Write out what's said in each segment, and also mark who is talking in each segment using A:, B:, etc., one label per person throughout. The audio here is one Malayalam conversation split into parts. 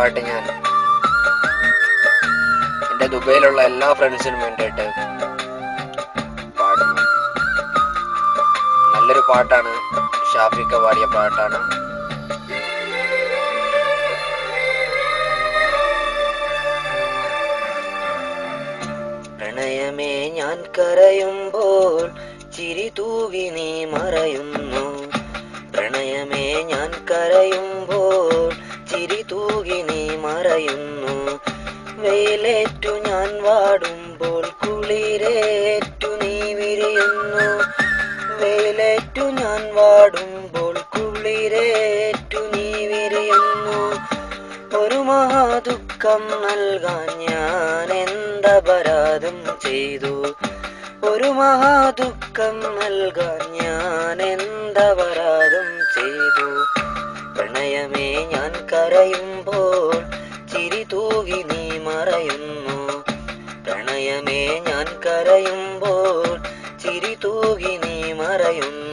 A: പാട്ട് ഞാൻ എൻ്റെ ദുബൈയിലുള്ള എല്ലാ ഫ്രണ്ട്സിനും വേണ്ടിയിട്ട് പാടുന്നു. നല്ലൊരു പാട്ടാണ്, ഷാഫിക്ക പാടിയ പാട്ടാണ്. പ്രണയമേ ഞാൻ കരയുമ്പോൾ ചിരി തൂകി നീ മറയുന്നു. പ്രണയമേ ഞാൻ കരയുമ്പോൾ ചിരി തൂകി നീ മറയുന്നു. വെയിലേറ്റു ഞാൻ വാടുമ്പോൾ കുളിരേറ്റു നീ വിരിയുന്നു. വെയിലേറ്റു ഞാൻ വാടുമ്പോൾ കുളിരേറ്റു നീ വിരിയുന്നു. ഒരു മഹാദുഃഖം നൽകാൻ ഞാൻ എന്തപരാധം ചെയ്തു. ഒരു മഹാദുഃഖം നൽകാൻ ഞാൻ എന്തപരാധം ചെയ്തു. പ്രണയമേ ഞാൻ കരയുമ്പോൾ ചിരി തൂകി നീ മറയുന്നു. പ്രണയമേ ഞാൻ കരയുമ്പോൾ ചിരി തൂകി നീ മറയുന്നു.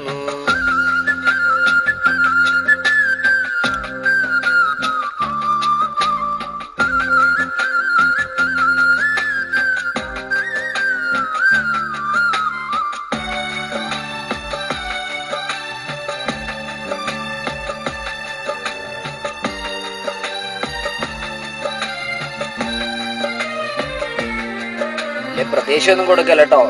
A: പ്രതീക്ഷയൊന്നും കൊടുക്കല്ല കേട്ടോ.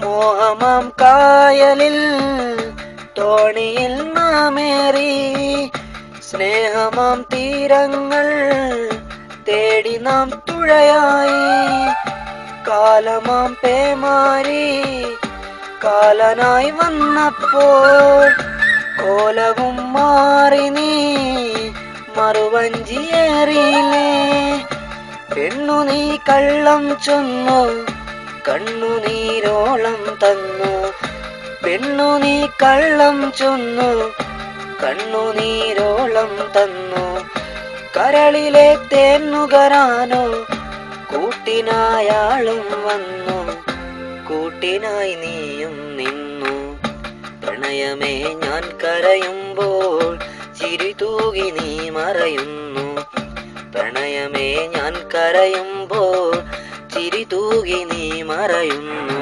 A: മോഹമാം കായലിൽ തോണിയിൽ നാമേറി, സ്നേഹമാം തീരങ്ങൾ തേടി നാം തുഴയായി. കാലമാം പേമാരി കാലനായി വന്നപ്പോൾ കോലവും മാറി നീ മറുവഞ്ചിയേറിയില്ലേ. പെണ്ണു നീ കള്ളം ചൊന്നു കണ്ണുനീരോളം തന്നു. പെണ്ണു നീ കള്ളം ചൊന്നു കണ്ണുനീരോളം തന്നു. കരളിലെ തേന്നുകരാനോ കൂട്ടിനായാളും വന്നു. കൂട്ടിനായി നീയും നിന്നു. പ്രണയമേ ഞാൻ കരയുമ്പോൾ ചിരി തൂകി നീ മറയുന്നു. പ്രണയമേ ഞാൻ കരയുമ്പോൾ ചിരി തൂകി നീ മറയുന്നു.